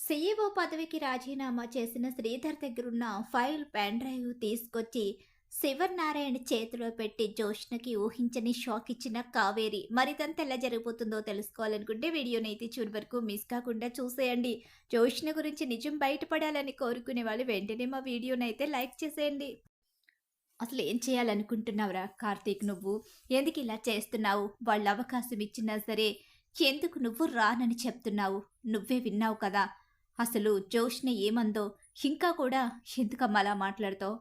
CEO పదవికి రాజీనామా చేసిన శ్రీధర్ దగ్గరున్న ఫైల్ పెన్ డ్రైవ్ తీసుకొచ్చి శివనారాయణ చేతిలో పెట్టి జోష్నకి ఊహించని షాక్ ఇచ్చిన కావేరి. మరిదంతా ఎలా జరగబోతుందో తెలుసుకోవాలనుకుంటే వీడియోని అయితే చివరి వరకు మిస్ కాకుండా చూసేయండి. జోష్న గురించి నిజం బయటపడాలని కోరుకునే వాళ్ళు వెంటనే మా వీడియోని అయితే లైక్ చేసేయండి. అసలు ఏం చేయాలనుకుంటున్నావురా కార్తీక్ నువ్వు? ఎందుకు ఇలా చేస్తున్నావు? వాళ్ళు అవకాశం ఇచ్చినా సరే ఎందుకు నువ్వు రానని చెప్తున్నావు? నువ్వే విన్నావు కదా అసలు జోష్న ఏమందో. ఇంకా కూడా ఎందుకమ్మా అలా మాట్లాడతావు?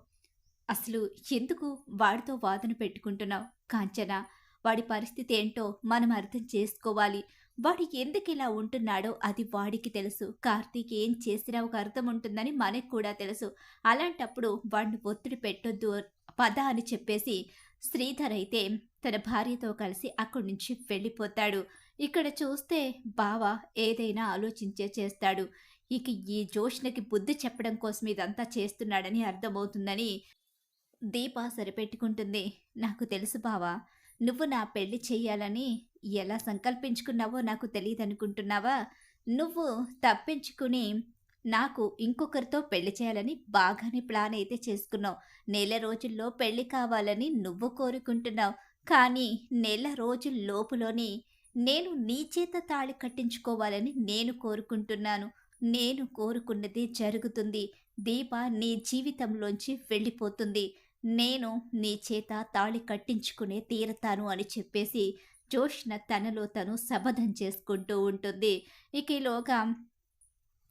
అసలు ఎందుకు వాడితో వాదన పెట్టుకుంటున్నావు? కాంచన, వాడి పరిస్థితి ఏంటో మనం అర్థం చేసుకోవాలి. వాడు ఎందుకు ఇలా ఉంటున్నాడో అది వాడికి తెలుసు. కార్తీక్ ఏం చేసినా ఒక అర్థం ఉంటుందని మనకు కూడా తెలుసు. అలాంటప్పుడు వాడిని ఒత్తిడి పెట్టొద్దు పద అని చెప్పేసి శ్రీధర్ అయితే తన భార్యతో కలిసి అక్కడి నుంచి వెళ్ళిపోతాడు. ఇక్కడ చూస్తే బావ ఏదైనా ఆలోచించే చేస్తాడు. ఇక ఈ జోష్నకి బుద్ధి చెప్పడం కోసం ఇదంతా చేస్తున్నాడని అర్థమవుతుందని దీప సరిపెట్టుకుంటుంది. నాకు తెలుసు బావా, నువ్వు నా పెళ్లి చెయ్యాలని ఎలా సంకల్పించుకున్నావో నాకు తెలియదనుకుంటున్నావా? నువ్వు తప్పించుకుని నాకు ఇంకొకరితో పెళ్లి చేయాలని బాగానే ప్లాన్ అయితే చేసుకున్నావు. నెల రోజుల్లో పెళ్లి కావాలని నువ్వు కోరుకుంటున్నావు. కానీ నెల రోజుల లోపులోని నేను నీ చేత తాళి కట్టించుకోవాలని నేను కోరుకుంటున్నాను. నేను కోరుకున్నది జరుగుతుంది. దీప నీ జీవితంలోంచి వెళ్ళిపోతుంది. నేను నీ చేత తాళి కట్టించుకునే తీరతాను అని చెప్పేసి జోష్న తనలో తను శపథం చేసుకుంటూ ఉంటుంది. ఇక ఈలోగా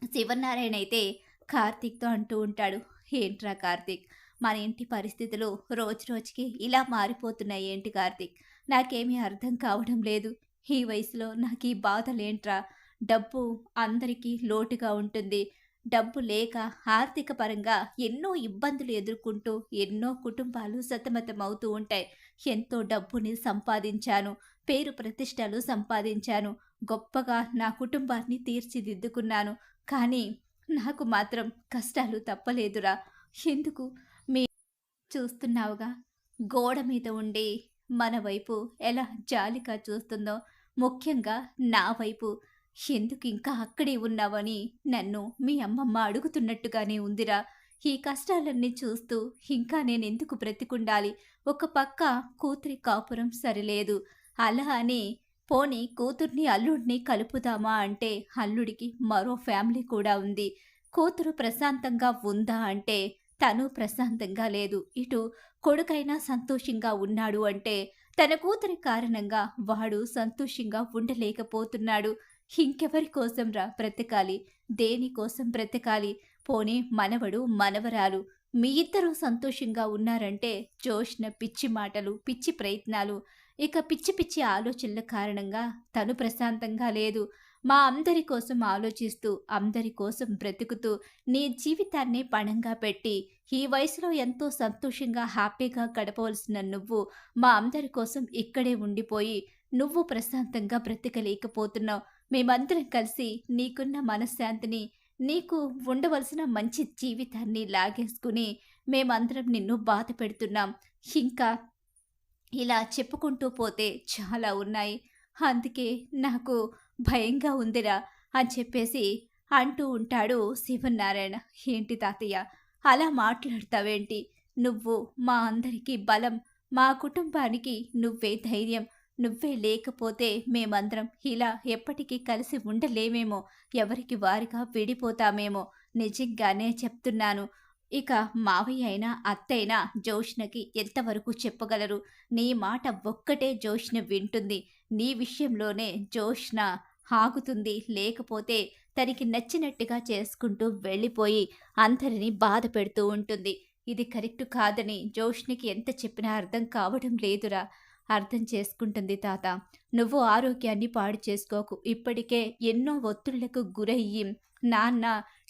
శివనారాయణ అయితే కార్తీక్తో అంటూ ఉంటాడు, ఏంట్రా కార్తీక్, మన ఇంటి పరిస్థితులు రోజు రోజుకి ఇలా మారిపోతున్నాయి ఏంటి కార్తీక్? నాకేమీ అర్థం కావడం లేదు. ఈ వయసులో నాకు ఈ బాధలేంట్రా? డబ్బు అందరికీ లోటుగా ఉంటుంది. డబ్బు లేక ఆర్థిక పరంగా ఎన్నో ఇబ్బందులు ఎదుర్కొంటూ ఎన్నో కుటుంబాలు సతమతమవుతూ ఉంటాయి. ఎంతో డబ్బుని సంపాదించాను, పేరు ప్రతిష్టలు సంపాదించాను, గొప్పగా నా కుటుంబాన్ని తీర్చిదిద్దుకున్నాను. కానీ నాకు మాత్రం కష్టాలు తప్పలేదురా. ఎందుకు? మీ చూస్తున్నావుగా, గోడ మీద ఉండి మన వైపు ఎలా జాలిగా చూస్తుందో, ముఖ్యంగా నా వైపు. ఎందుకు ఇంకా అక్కడే ఉన్నావని నన్ను మీ అమ్మమ్మ అడుగుతున్నట్టుగానే ఉందిరా. ఈ కష్టాలన్నీ చూస్తూ ఇంకా నేనెందుకు బ్రతికుండాలి? ఒక పక్క కూతురి కాపురం సరిలేదు. అలా అని పోనీ కూతుర్ని అల్లుడిని కలుపుదామా అంటే అల్లుడికి మరో ఫ్యామిలీ కూడా ఉంది. కూతురు ప్రశాంతంగా ఉందా అంటే తను ప్రశాంతంగా లేదు. ఇటు కొడుకైనా సంతోషంగా ఉన్నాడు అంటే తన కూతురి కారణంగా వాడు సంతోషంగా ఉండలేకపోతున్నాడు. ఇంకెవరి కోసంరా బ్రతకాలి? దేనికోసం బ్రతకాలి? పోనీ మనవడు మనవరాలు మీ ఇద్దరూ సంతోషంగా ఉన్నారంటే జోష్న పిచ్చి మాటలు, పిచ్చి ప్రయత్నాలు, ఇక పిచ్చి పిచ్చి ఆలోచనల కారణంగా తను ప్రశాంతంగా లేదు. మా అందరి కోసం ఆలోచిస్తూ అందరి కోసం బ్రతుకుతూ నీ జీవితాన్ని పణంగా పెట్టి ఈ వయసులో ఎంతో సంతోషంగా హ్యాపీగా గడపవలసిన నువ్వు మా అందరి కోసం ఇక్కడే ఉండిపోయి నువ్వు ప్రశాంతంగా బ్రతకలేకపోతున్నావు. మేమందరం కలిసి నీకున్న మనశ్శాంతిని, నీకు ఉండవలసిన మంచి జీవితాన్ని లాగేసుకుని మేమందరం నిన్ను బాధ పెడుతున్నాం. ఇంకా ఇలా చెప్పుకుంటూ పోతే చాలా ఉన్నాయి. అందుకే నాకు భయంగా ఉందిరా అని చెప్పేసి అంటూ ఉంటాడు శివనారాయణ. ఏంటి తాతయ్య అలా మాట్లాడతావేంటి? నువ్వు మా అందరికీ బలం, మా కుటుంబానికి నువ్వే ధైర్యం. నువ్వే లేకపోతే మేమందరం ఇలా ఎప్పటికీ కలిసి ఉండలేమేమో, ఎవరికి వారిగా విడిపోతామేమో. నిజంగానే చెప్తున్నాను. ఇక మావయ్య అయినా అత్తైనా జోష్నకి ఎంతవరకు చెప్పగలరు? నీ మాట ఒక్కటే జోష్న వింటుంది. నీ విషయంలోనే జోష్న ఆగుతుంది. లేకపోతే తనకి నచ్చినట్టుగా చేసుకుంటూ వెళ్ళిపోయి అందరినీ బాధ పెడుతూ ఉంటుంది. ఇది కరెక్ట్ కాదని జోష్నికి ఎంత చెప్పినా అర్థం కావడం లేదురా. అర్థం చేసుకుంటుంది తాత. నువ్వు ఆరోగ్యాన్ని పాడు చేసుకోకు. ఇప్పటికే ఎన్నో ఒత్తిళ్లకు గురయ్యి నాన్న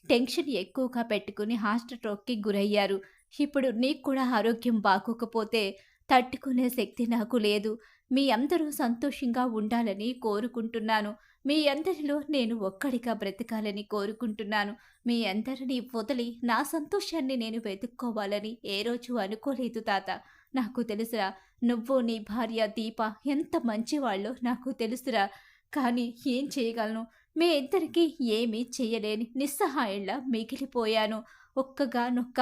టెన్షన్ ఎక్కువగా పెట్టుకుని హార్ట్‌స్ట్రోక్‌కి గురయ్యారు. ఇప్పుడు నీకు కూడా ఆరోగ్యం బాగోకపోతే తట్టుకునే శక్తి నాకు లేదు. మీ అందరూ సంతోషంగా ఉండాలని కోరుకుంటున్నాను. మీ అందరిలో నేను ఒక్కడిగా బ్రతకాలని కోరుకుంటున్నాను. మీ అందరినీ వదిలి నా సంతోషాన్ని నేను వెతుక్కోవాలని ఏ రోజు అనుకోలేదు తాత. నాకు తెలుసురా, నువ్వు నీ భార్య దీప ఎంత మంచివాళ్ళో నాకు తెలుసురా. కానీ ఏం చేయగలను? మీ ఇద్దరికీ ఏమీ చెయ్యలేని నిస్సహాయుల్లా మిగిలిపోయాను. ఒక్కగానొక్క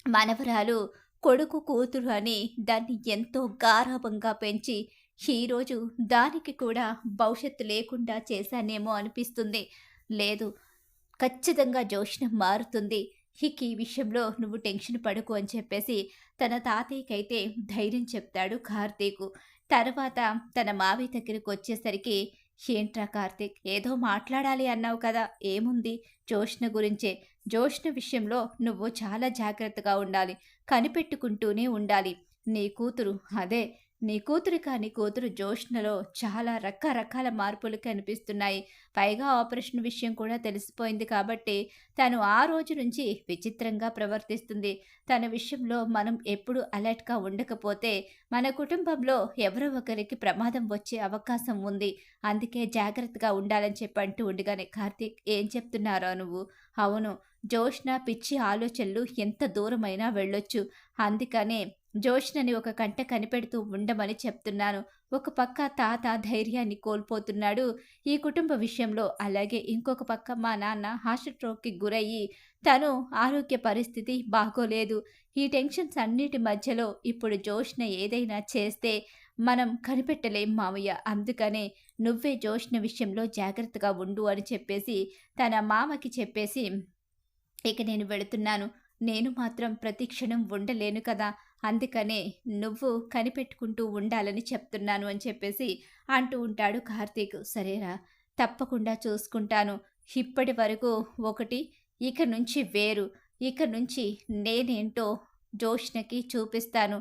మనవరాలు, కొడుకు, కూతురు అని దాన్ని ఎంతో గారాబంగా పెంచి, ఈరోజు దానికి కూడా భవిష్యత్తు లేకుండా చేశానేమో అనిపిస్తుంది. లేదు, ఖచ్చితంగా జోష్న మారుతుంది. ఇక ఈ విషయంలో నువ్వు టెన్షన్ పడకు అని చెప్పేసి తన తాతయ్యకైతే ధైర్యం చెప్తాడు కార్తీకు. తర్వాత తన మావయ్య దగ్గరికొచ్చేసరికి, "ఏంట్రా కార్తీక్, ఏదో మాట్లాడాలి అన్నావు కదా! ఏముంది? జోష్న గురించే. జోష్న విషయంలో నువ్వు చాలా జాగ్రత్తగా ఉండాలి. కనిపెట్టుకుంటూనే ఉండాలి. నీ కూతురు అదే నీ కూతురు కాని కూతురు జోష్నలో చాలా రకరకాల మార్పులు కనిపిస్తున్నాయి. పైగా ఆపరేషన్ విషయం కూడా తెలిసిపోయింది కాబట్టి తను ఆ రోజు నుంచి విచిత్రంగా ప్రవర్తిస్తుంది. తన విషయంలో మనం ఎప్పుడు అలర్ట్‌గా ఉండకపోతే మన కుటుంబంలో ఎవరో ఒకరికి ప్రమాదం వచ్చే అవకాశం ఉంది. అందుకే జాగ్రత్తగా ఉండాలని చెప్పి అంటూ ఉండగానే, "కార్తీక్, ఏం చెప్తున్నారా నువ్వు? అవును, జోష్న పిచ్చి ఆలోచనలు ఎంత దూరమైనా వెళ్ళొచ్చు. అందుకనే జోష్నని ఒక కంట కనిపెడుతూ ఉండమని చెప్తున్నాను. ఒక పక్క తాత ధైర్యాన్ని కోల్పోతున్నాడు ఈ కుటుంబ విషయంలో. అలాగే ఇంకొక పక్క మా నాన్న హార్ట్ స్ట్రోక్‌కి గురయ్యి తను ఆరోగ్య పరిస్థితి బాగోలేదు. ఈ టెన్షన్స్ అన్నిటి మధ్యలో ఇప్పుడు జోష్న ఏదైనా చేస్తే మనం కనిపెట్టలేం మావయ్య. అందుకనే నువ్వే జోష్న విషయంలో జాగ్రత్తగా ఉండు" అని చెప్పేసి తన మామకి చెప్పేసి, "ఇక నేను వెళుతున్నాను. నేను మాత్రం ప్రతి క్షణం ఉండలేను కదా! అందుకనే నువ్వు కనిపెట్టుకుంటూ ఉండాలని చెప్తున్నాను" అని చెప్పేసి అంటూ ఉంటాడు కార్తీక్. "సరేరా, తప్పకుండా చూసుకుంటాను. ఇప్పటి వరకు ఒకటి, ఇక నుంచి వేరు. ఇక నుంచి నేనేంటో జోష్నకి చూపిస్తాను.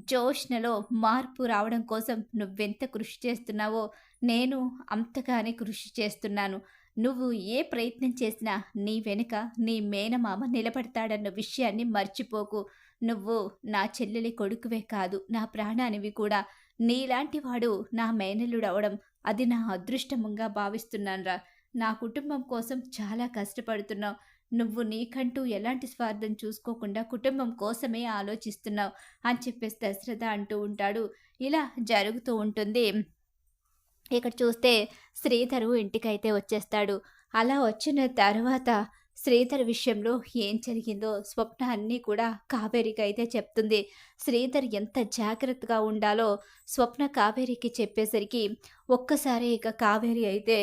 జోష్నలో మార్పు రావడం కోసం నువ్వెంత కృషి చేస్తున్నావో నేను అంతగానే కృషి చేస్తున్నాను. నువ్వు ఏ ప్రయత్నం చేసినా నీ వెనుక నీ మేనమామ నిలబడతాడన్న విషయాన్ని మర్చిపోకు. నువ్వు నా చెల్లెలి కొడుకువే కాదు, నా ప్రాణానివి కూడా. నీలాంటి వాడు నా మేనల్లుడవడం అది నా అదృష్టంగా భావిస్తున్నానురా. నా కుటుంబం కోసం చాలా కష్టపడుతున్నావు. నువ్వు నీకంటూ ఎలాంటి స్వార్థం చూసుకోకుండా కుటుంబం కోసమే ఆలోచిస్తున్నావు" అని చెప్పేసి దశరథ అంటూ ఉంటాడు. ఇలా జరుగుతూ ఉంటుంది. ఇక్కడ చూస్తే శ్రీధరు ఇంటికైతే వచ్చేస్తాడు. అలా వచ్చిన తర్వాత శ్రీధర్ విషయంలో ఏం జరిగిందో స్వప్న అన్నీ కూడా కావేరికైతే చెప్తుంది. శ్రీధర్ ఎంత జాగ్రత్తగా ఉండాలో స్వప్న కావేరికి చెప్పేసరికి ఒక్కసారి ఇక కావేరి అయితే,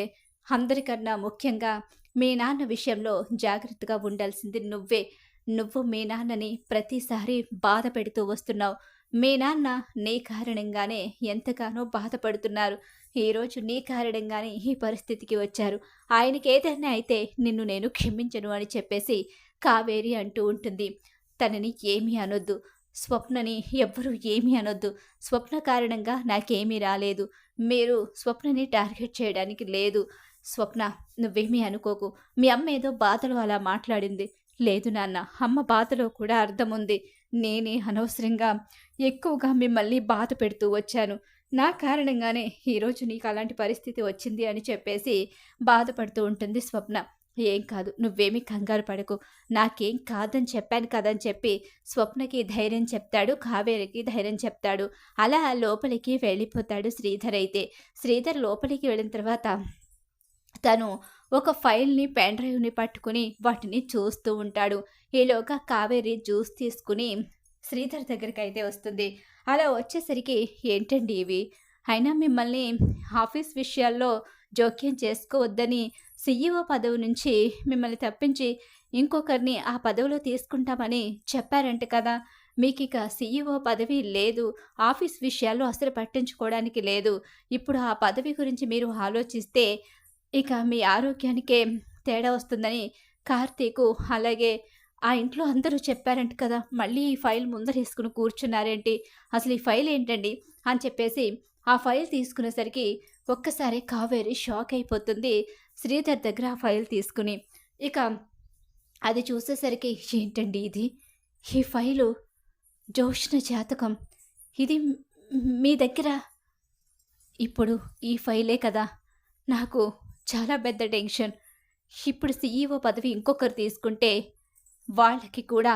"అందరికన్నా ముఖ్యంగా మీ నాన్న విషయంలో జాగ్రత్తగా ఉండాల్సింది నువ్వే. నువ్వు మీ నాన్నని ప్రతిసారి బాధ పెడుతూ వస్తున్నావు. మీ నాన్న నీ కారణంగానే ఎంతగానో బాధపడుతున్నారు. ఈరోజు నీ కారణంగానే ఈ పరిస్థితికి వచ్చారు. ఆయనకేదైనా అయితే నిన్ను నేను క్షమించను" అని చెప్పేసి కావేరి అంటూ ఉంటుంది. "తనని ఏమీ అనొద్దు. స్వప్నని ఎవ్వరూ ఏమీ అనొద్దు. స్వప్న కారణంగా నాకేమీ రాలేదు. మీరు స్వప్నని టార్గెట్ చేయడానికి లేదు. స్వప్న, నువ్వేమీ అనుకోకు. మీ అమ్మ ఏదో బాధలో అలా మాట్లాడింది." "లేదు నాన్న, అమ్మ బాధలో కూడా అర్థముంది. నేనే అనవసరంగా ఎక్కువగా మిమ్మల్ని బాధ పెడుతూ వచ్చాను. నా కారణంగానే ఈరోజు నీకు అలాంటి పరిస్థితి వచ్చింది" అని చెప్పేసి బాధపడుతూ ఉంటుంది స్వప్న. "ఏం కాదు, నువ్వేమీ కంగారు పడకు. నాకేం కాదని చెప్పాను కదని చెప్పి స్వప్నకి ధైర్యం చెప్తాడు, కావేరికి ధైర్యం చెప్తాడు. అలా లోపలికి వెళ్ళిపోతాడు శ్రీధర్ అయితే. శ్రీధర్ లోపలికి వెళ్ళిన తర్వాత తను ఒక ఫైల్‌ని, పెన్ డ్రైవ్‌ని పట్టుకుని వాటిని చూస్తూ ఉంటాడు. ఈలోగా కావేరి జ్యూస్ తీసుకుని శ్రీధర్ దగ్గరికైతే వస్తుంది. అలా వచ్చేసరికి, "ఏంటండి ఇవి? అయినా మిమ్మల్ని ఆఫీస్ విషయాల్లో జోక్యం చేసుకోవద్దని సీఈఓ పదవి నుంచి మిమ్మల్ని తప్పించి ఇంకొకరిని ఆ పదవిలో తీసుకుంటామని చెప్పారంట కదా! మీకిక సీఈఓ పదవి లేదు. ఆఫీస్ విషయాల్లో అసలు పట్టించుకోవడానికి లేదు. ఇప్పుడు ఆ పదవి గురించి మీరు ఆలోచిస్తే ఇక మీ ఆరోగ్యానికే తేడా వస్తుందని కార్తీకు, అలాగే ఆ ఇంట్లో అందరూ చెప్పారంట కదా! మళ్ళీ ఈ ఫైల్ ముందరేసుకొని కూర్చున్నారేంటి? అసలు ఈ ఫైల్ ఏంటండి?" అని చెప్పేసి ఆ ఫైల్ తీసుకునేసరికి ఒక్కసారి కావేరి షాక్ అయిపోతుంది శ్రీధర్ దగ్గర ఆ ఫైల్ తీసుకుని. ఇక అది చూసేసరికి, "ఏంటండి ఇది? ఈ ఫైలు జోష్న జాతకం. ఇది మీ దగ్గర?" ఇప్పుడు ఈ ఫైలే కదా నాకు చాలా పెద్ద టెన్షన్. ఇప్పుడు సీఈఓ పదవి ఇంకొకరు తీసుకుంటే వాళ్ళకి కూడా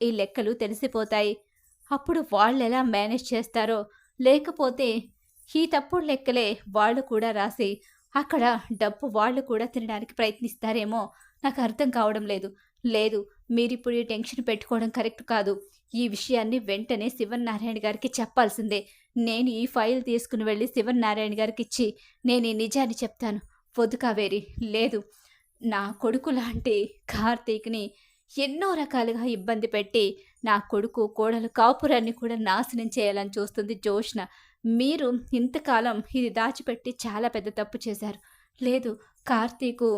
ఈ లెక్కలు తెలిసిపోతాయి. అప్పుడు వాళ్ళెలా మేనేజ్ చేస్తారో, లేకపోతే ఈ తప్పుడు లెక్కలే వాళ్ళు కూడా రాసి అక్కడ డబ్బు వాళ్ళు కూడా తినడానికి ప్రయత్నిస్తారేమో నాకు అర్థం కావడం లేదు. లేదు, మీరిప్పుడు ఈ టెన్షన్ పెట్టుకోవడం కరెక్ట్ కాదు. ఈ విషయాన్ని వెంటనే శివన్నారాయణ గారికి చెప్పాల్సిందే. నేను ఈ ఫైల్ తీసుకుని వెళ్ళి శివన్నారాయణ గారికిచ్చి నేను ఈ నిజాన్ని చెప్తాను. వద్దు కావేరి, లేదు. నా కొడుకు లాంటి కార్తీక్‌ని ఎన్నో రకాలుగా ఇబ్బంది పెట్టి, నా కొడుకు, కోడలు కాపురాన్ని కూడా నాశనం చేయాలని చూస్తుంది జోష్న. మీరు ఇంతకాలం ఇది దాచిపెట్టి చాలా పెద్ద తప్పు చేశారు. లేదు, కార్తీకు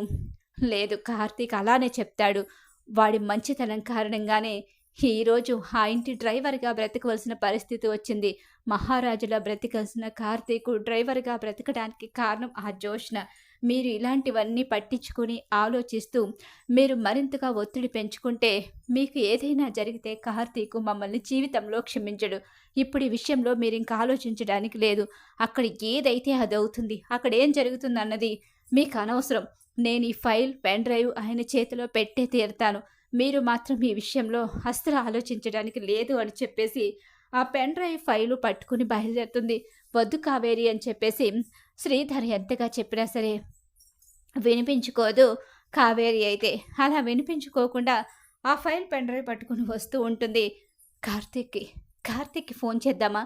కార్తీక్ అలానే చెప్తాడు. వాడి మంచితనం కారణంగానే ఈరోజు ఆ ఇంటి డ్రైవర్‌గా బ్రతకవలసిన పరిస్థితి వచ్చింది. మహారాజులా బ్రతకాల్సిన కార్తీకు డ్రైవర్‌గా బ్రతకడానికి కారణం ఆ జోష్న. మీరు ఇలాంటివన్నీ పట్టించుకొని ఆలోచిస్తూ మీరు మరింతగా ఒత్తిడి పెంచుకుంటే మీకు ఏదైనా జరిగితే కార్తీకు మమ్మల్ని జీవితంలో క్షమించడు. ఇప్పుడు ఈ విషయంలో మీరింక ఆలోచించడానికి లేదు. అక్కడ ఏదైతే అదవుతుంది. అక్కడేం జరుగుతుందన్నది మీకు అనవసరం. నేను ఈ ఫైల్, పెన్ డ్రైవ్ ఆయన చేతిలో పెట్టే తీరుతాను. మీరు మాత్రం ఈ విషయంలో అస్సలు ఆలోచించడానికి లేదు అని చెప్పేసి ఆ పెన్ డ్రైవ్ ఫైలు పట్టుకుని బయలుదేరుతుంది. వద్దు కావేరి అని చెప్పేసి శ్రీధర్ ఎంతగా చెప్పినా సరే వినిపించుకోదు కావేరి అయితే. అలా వినిపించుకోకుండా ఆ ఫైల్ పెన్ డ్రైవ్ పట్టుకుని వస్తూ ఉంటుంది. కార్తీక్కి ఫోన్ చేద్దామా?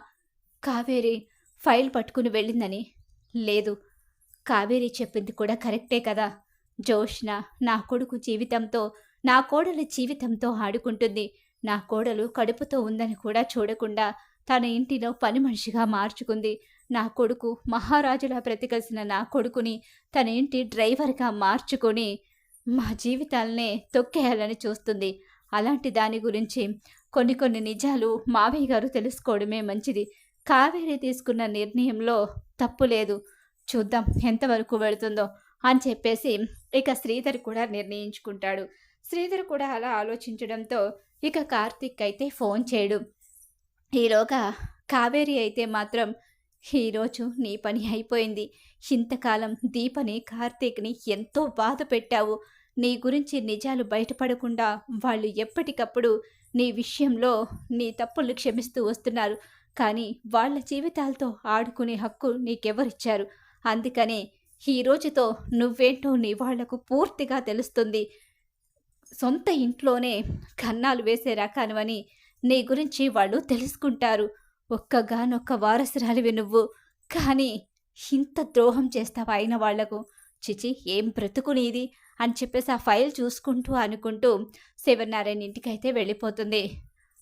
కావేరి ఫైల్ పట్టుకుని వెళ్ళిందని. లేదు, కావేరి చెప్పింది కూడా కరెక్టే కదా. జోష్న నా కొడుకు జీవితంతో, నా కోడలి జీవితంతో ఆడుకుంటుంది. నా కోడలు కడుపుతో ఉందని కూడా చూడకుండా తన ఇంటిలో పని మనిషిగా మార్చుకుంది. నా కొడుకు మహారాజులా బ్రతికల్సిన నా కొడుకుని తన ఇంటి డ్రైవర్గా మార్చుకొని మా జీవితాలనే తొక్కేయాలని చూస్తుంది. అలాంటి దాని గురించి కొన్ని నిజాలు మావయ్య గారు తెలుసుకోవడమే మంచిది. కావేరి తీసుకున్న నిర్ణయంలో తప్పు లేదు. చూద్దాం ఎంతవరకు వెళుతుందో అని చెప్పేసి ఇక శ్రీధర్ కూడా నిర్ణయించుకుంటాడు. శ్రీధర్ కూడా అలా ఆలోచించడంతో ఇక కార్తీక్ అయితే ఫోన్ చేయడు. ఈలోగా కావేరి అయితే మాత్రం, ఈరోజు నీ పని అయిపోయింది. ఇంతకాలం దీపని, కార్తీక్‌ని ఎంతో బాధ పెట్టావు. నీ గురించి నిజాలు బయటపడకుండా వాళ్ళు ఎప్పటికప్పుడు నీ విషయంలో నీ తప్పులు క్షమిస్తూ వస్తున్నారు. కానీ వాళ్ళ జీవితాలతో ఆడుకునే హక్కు నీకెవరిచ్చారు? అందుకనే ఈ రోజుతో నువ్వేంటో నీ వాళ్లకు పూర్తిగా తెలుస్తుంది. సొంత ఇంట్లోనే కన్నాలు వేసే రకానివని నీ గురించి వాళ్ళు తెలుసుకుంటారు. ఒక్కగానొక్క వారసురాలివి నువ్వు. కానీ ఇంత ద్రోహం చేస్తావా అయిన వాళ్లకు? చిచి, ఏం బ్రతుకు నీది అని చెప్పేసి ఆ ఫైల్ చూసుకుంటూ అనుకుంటూ శివనారాయణ ఇంటికైతే వెళ్ళిపోతుంది.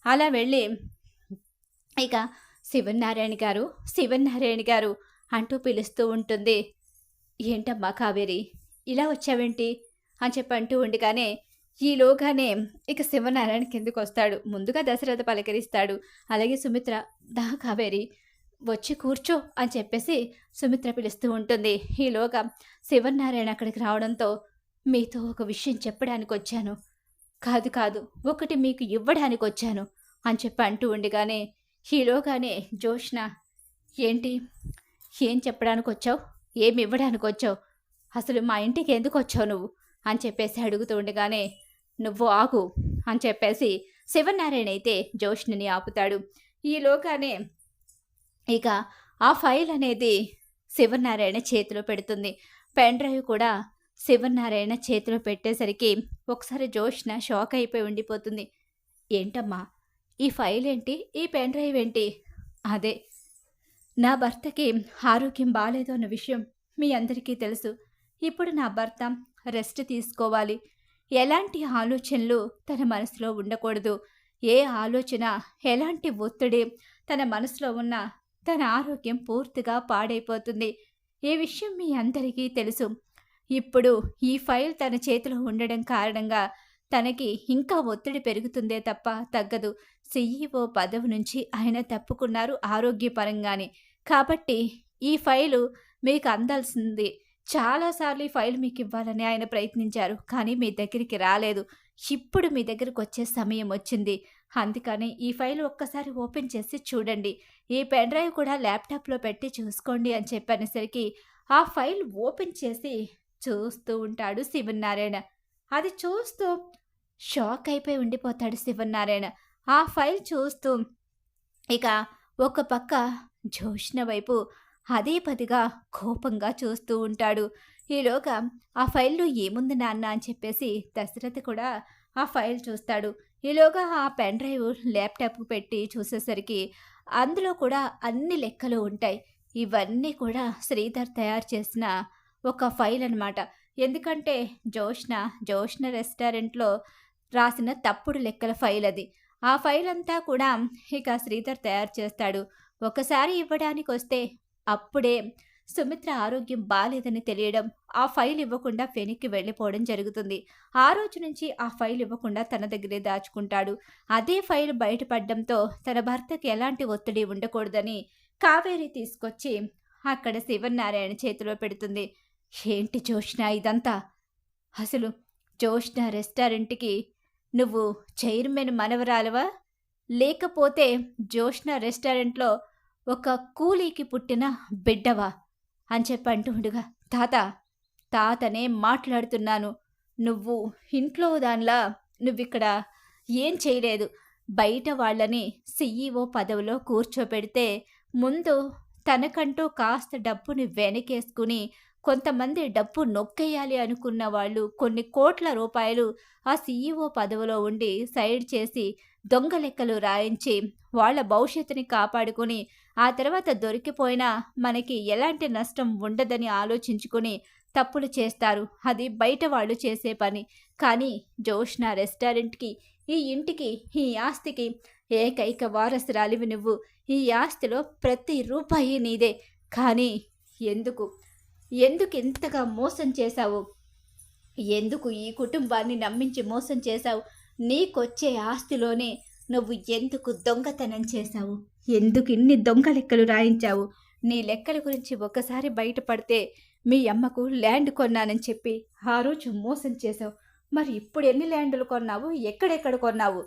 అలా వెళ్ళి ఇక శివనారాయణ గారు అంటూ పిలుస్తూ ఉంటుంది. ఏంటమ్మా కావేరి, ఇలా వచ్చావేంటి అని చెప్పి అంటూ ఉండగానే ఈలోగానే ఇక శివనారాయణ కిందకు వస్తాడు. ముందుగా దశరథ పలకరిస్తాడు. అలాగే సుమిత్ర, దా కావేరి వచ్చి కూర్చో అని చెప్పేసి సుమిత్ర పిలుస్తూ ఉంటుంది. ఈలోగా శివనారాయణ అక్కడికి రావడంతో, మీతో ఒక విషయం చెప్పడానికి వచ్చాను. కాదు, ఒకటి మీకు ఇవ్వడానికి వచ్చాను అని చెప్పి అంటూ ఉండగానే ఈలోగానే జోష్న, ఏంటి, ఏం చెప్పడానికి వచ్చావు? ఏమి ఇవ్వడానికి వచ్చావు? అసలు మా ఇంటికి ఎందుకు వచ్చావు నువ్వు అని చెప్పేసి అడుగుతూ ఉండగానే, నువ్వు ఆగు అని చెప్పేసి శివనారాయణ అయితే జోష్ని ఆపుతాడు. ఈలోగానే ఇక ఆ ఫైల్ అనేది శివనారాయణ చేతిలో పెడుతుంది. పెన్ డ్రైవ్ కూడా శివనారాయణ చేతిలో పెట్టేసరికి ఒకసారి జోష్న షాక్ అయిపోయి ఉండిపోతుంది. ఏంటమ్మా, ఈ ఫైల్ ఏంటి, ఈ పెన్ డ్రైవ్ ఏంటి? అదే, నా భర్తకి ఆరోగ్యం బాగాలేదు అన్న విషయం మీ అందరికీ తెలుసు. ఇప్పుడు నా భర్త రెస్ట్ తీసుకోవాలి. ఎలాంటి ఆలోచనలు తన మనసులో ఉండకూడదు. ఏ ఆలోచన, ఎలాంటి ఒత్తిడి తన మనసులో ఉన్న తన ఆరోగ్యం పూర్తిగా పాడైపోతుంది. ఈ విషయం మీ అందరికీ తెలుసు. ఇప్పుడు ఈ ఫైల్ తన చేతిలో ఉండడం కారణంగా తనకి ఇంకా ఒత్తిడి పెరుగుతుందే తప్ప తగ్గదు. CEO పదవి నుంచి ఆయన తప్పుకున్నారు ఆరోగ్యపరంగానే. కాబట్టి ఈ ఫైలు మీకు అందాల్సింది. చాలాసార్లు ఈ ఫైల్ మీకు ఇవ్వాలని ఆయన ప్రయత్నించారు. కానీ మీ దగ్గరికి రాలేదు. ఇప్పుడు మీ దగ్గరికి వచ్చే సమయం వచ్చింది. అందుకని ఈ ఫైల్ ఒక్కసారి ఓపెన్ చేసి చూడండి. ఈ పెన్ డ్రైవ్ కూడా ల్యాప్టాప్లో పెట్టి చూసుకోండి అని చెప్పనేసరికి ఆ ఫైల్ ఓపెన్ చేసి చూస్తూ ఉంటాడు శివనారాయణ. అది చూస్తూ షాక్ అయిపోయి ఉండిపోతాడు శివనారాయణ. ఆ ఫైల్ చూస్తూ ఇక ఒక పక్క జోష్న వైపు అదే పదిగా కోపంగా చూస్తూ ఉంటాడు. ఈలోగా ఆ ఫైల్‌లో ఏముంది నాన్న అని చెప్పేసి దశరథ్ కూడా ఆ ఫైల్ చూస్తాడు. ఈలోగా ఆ పెన్ డ్రైవ్ ల్యాప్‌టాప్‌కి పెట్టి చూసేసరికి అందులో కూడా అన్ని లెక్కలు ఉంటాయి. ఇవన్నీ కూడా శ్రీధర్ తయారు చేసిన ఒక ఫైల్ అనమాట. ఎందుకంటే జోష్న రెస్టారెంట్‌లో రాసిన తప్పుడు లెక్కల ఫైల్ అది. ఆ ఫైల్ అంతా కూడా ఇక శ్రీధర్ తయారు చేస్తాడు. ఒకసారి ఇవ్వడానికొస్తే అప్పుడే సుమిత్ర ఆరోగ్యం బాలేదని తెలియడం, ఆ ఫైల్ ఇవ్వకుండా వెనక్కి వెళ్ళిపోవడం జరుగుతుంది. ఆ రోజు నుంచి ఆ ఫైల్ ఇవ్వకుండా తన దగ్గరే దాచుకుంటాడు. అదే ఫైల్ బయటపడడంతో తన భర్తకి ఎలాంటి ఒత్తిడి ఉండకూడదని కావేరి తీసుకొచ్చి అక్కడ శివనారాయణ చేతిలో పెడుతుంది. ఏంటి జోష్న ఇదంతా? అసలు జోష్న రెస్టారెంట్‌కి నువ్వు చైర్మన్ మనవరాలివా? లేకపోతే జోష్న రెస్టారెంట్‌లో ఒక కూలీకి పుట్టిన బిడ్డవా? అని చెప్పి అంటూ ఉండగా, తాత, తాతనే మాట్లాడుతున్నాను. నువ్వు ఇంట్లో దానిలా నువ్విక్కడ ఏం చేయలేదు. బయట వాళ్ళని సీఈఓ పదవిలో కూర్చోపెడితే, ముందు తనకంటూ కాస్త డబ్బుని వెనకేసుకుని, కొంతమంది డబ్బు నొక్కేయాలి అనుకున్న వాళ్ళు కొన్ని కోట్ల రూపాయలు ఆ సీఈఓ పదవిలో ఉండి సైడ్ చేసి, దొంగ లెక్కలు రాయించి, వాళ్ళ భవిష్యత్తుని కాపాడుకొని, ఆ తర్వాత దొరికిపోయినా మనకి ఎలాంటి నష్టం ఉండదని ఆలోచించుకుని తప్పులు చేస్తారు. అది బయట వాళ్ళు చేసే పని. కానీ జోష్న రెస్టారెంట్‌కి, ఈ ఇంటికి, ఈ ఆస్తికి ఏకైక వారసురాలివి నువ్వు. ఈ ఆస్తిలో ప్రతి రూపాయి నీదే. కానీ ఎందుకు? ఎందుకింతగా మోసం చేశావు? ఎందుకు ఈ కుటుంబాన్ని నమ్మించి మోసం చేశావు? నీకొచ్చే ఆస్తిలోనే నువ్వు ఎందుకు దొంగతనం చేశావు? ఎందుకిన్ని దొంగ లెక్కలు రాయించావు? నీ లెక్కల గురించి ఒక్కసారి బయటపడితే మీ అమ్మకు ల్యాండ్ కొన్నానని చెప్పి ఆ రోజు మోసం చేశావు. మరి ఇప్పుడు ఎన్ని ల్యాండులు కొన్నావు? ఎక్కడెక్కడ కొన్నావు?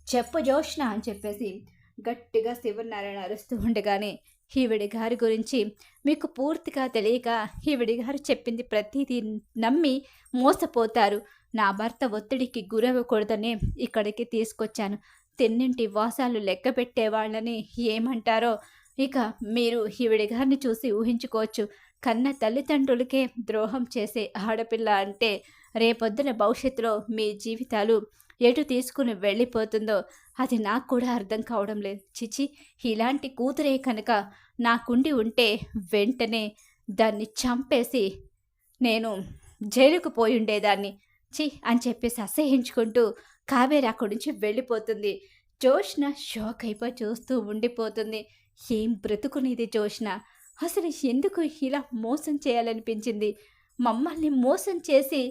చెప్పు జోష్న అని చెప్పేసి గట్టిగా శివనారాయణ అరుస్తూ ఉండగానే, ఈవిడి గారి గురించి మీకు పూర్తిగా తెలియక ఈవిడి గారు చెప్పింది ప్రతిదీ నమ్మి మోసపోతారు. నా భర్త ఒత్తిడికి గురవ్వకూడదనే ఇక్కడికి తీసుకొచ్చాను. తిన్నింటి వాసాలు లెక్క పెట్టేవాళ్ళని ఏమంటారో ఇక మీరు ఈవిడి గారిని చూసి ఊహించుకోవచ్చు. కన్న తల్లిదండ్రులకే ద్రోహం చేసే ఆడపిల్ల అంటే రేపొద్దున భవిష్యత్తులో మీ జీవితాలు ఎటు తీసుకుని వెళ్ళిపోతుందో అది నాకు కూడా అర్థం కావడం లేదు. చిచి, ఇలాంటి కూతురే కనుక నాకుండి ఉంటే వెంటనే దాన్ని చంపేసి నేను జైలుకు పోయుండేదాన్ని. ఛీ అని చెప్పేసి అసహ్యించుకుంటూ కావేరి అక్కడి నుంచి వెళ్ళిపోతుంది. జోష్న షాక్ అయిపోయి చూస్తూ ఉండిపోతుంది. ఏం బ్రతుకునిది జోష్న? అసలు ఎందుకు ఇలా మోసం చేయాలనిపించింది? మమ్మల్ని మోసం చేసి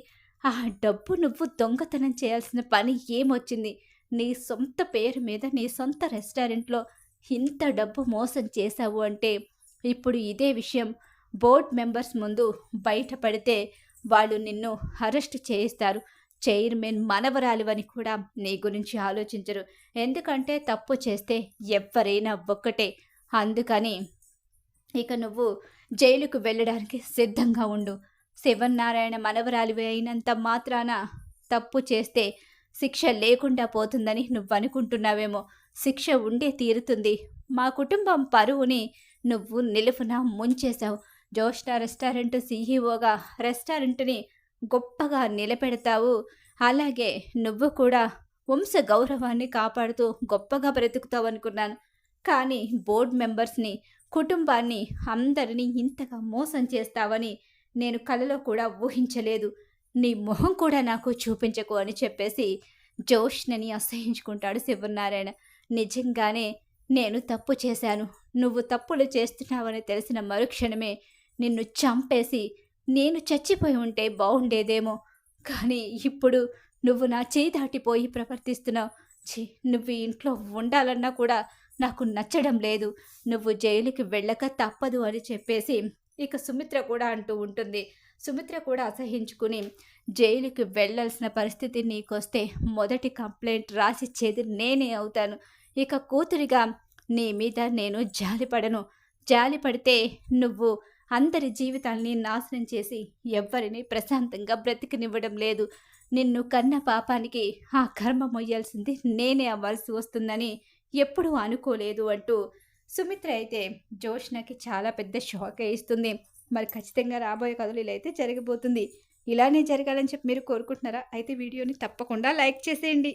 ఆ డబ్బు నువ్వు దొంగతనం చేయాల్సిన పని ఏమొచ్చింది? నీ సొంత పేరు మీద నీ సొంత రెస్టారెంట్లో ఇంత డబ్బు మోసం చేశావు అంటే ఇప్పుడు ఇదే విషయం బోర్డ్ మెంబర్స్ ముందు బయటపడితే వాళ్ళు నిన్ను అరెస్ట్ చేయిస్తారు. చైర్మన్ మనవరాలివని కూడా నీ గురించి ఆలోచించరు. ఎందుకంటే తప్పు చేస్తే ఎవ్వరైనా ఒక్కటే. అందుకని ఇక నువ్వు జైలుకు వెళ్ళడానికి సిద్ధంగా ఉండు. శివనారాయణ మనవరాలివి అయినంత మాత్రాన తప్పు చేస్తే శిక్ష లేకుండా పోతుందని నువ్వనుకుంటున్నావేమో. శిక్ష ఉండే తీరుతుంది. మా కుటుంబం పరువుని నువ్వు నిలువున ముంచేశావు. జోష్న రెస్టారెంట్ సీఈఓగా రెస్టారెంట్ని గొప్పగా నిలబెడతావు. అలాగే నువ్వు కూడా వంశ గౌరవాన్ని కాపాడుతూ గొప్పగా బ్రతుకుతావు అనుకున్నాను. కానీ బోర్డ్ మెంబర్స్ని, కుటుంబాన్ని, అందరినీ ఇంతగా మోసం చేస్తావని నేను కలలో కూడా ఊహించలేదు. నీ మొహం కూడా నాకు చూపించకు అని చెప్పేసి జోష్నని అసహ్యించుకుంటాడు శివనారాయణ. నిజంగానే నేను తప్పు చేశాను. నువ్వు తప్పులు చేస్తున్నావని తెలిసిన మరుక్షణమే నిన్ను చంపేసి నేను చచ్చిపోయి ఉంటే బాగుండేదేమో. కానీ ఇప్పుడు నువ్వు నా చేయి దాటిపోయి ప్రవర్తిస్తున్నావు. ఛీ, నువ్వు ఇంట్లో ఉండాలన్నా కూడా నాకు నచ్చడం లేదు. నువ్వు జైలుకి వెళ్ళక తప్పదు అని చెప్పేసి ఇక సుమిత్ర కూడా అంటూ ఉంటుంది. సుమిత్ర కూడా అసహించుకుని, జైలుకి వెళ్ళాల్సిన పరిస్థితి నీకొస్తే మొదటి కంప్లైంట్ రాసిచ్చేది నేనే అవుతాను. ఇక కూతురిగా నీ మీద నేను జాలిపడను. జాలిపడితే నువ్వు అందరి జీవితాల్ని నాశనం చేసి ఎవ్వరిని ప్రశాంతంగా బ్రతికనివ్వడం లేదు. నిన్ను కన్న పాపానికి ఆ కర్మ మొయ్యాల్సింది నేనే అవ్వాల్సి వస్తుందని ఎప్పుడూ అనుకోలేదు అంటూ సుమిత్ర అయితే జోష్నకి చాలా పెద్ద షాకే ఇస్తుంది. మరి ఖచ్చితంగా రాబోయే కథలు ఇలా అయితే జరగబోతుంది. ఇలానే జరగాలని చెప్పి మీరు కోరుకుంటున్నారా? అయితే వీడియోని తప్పకుండా లైక్ చేసేయండి.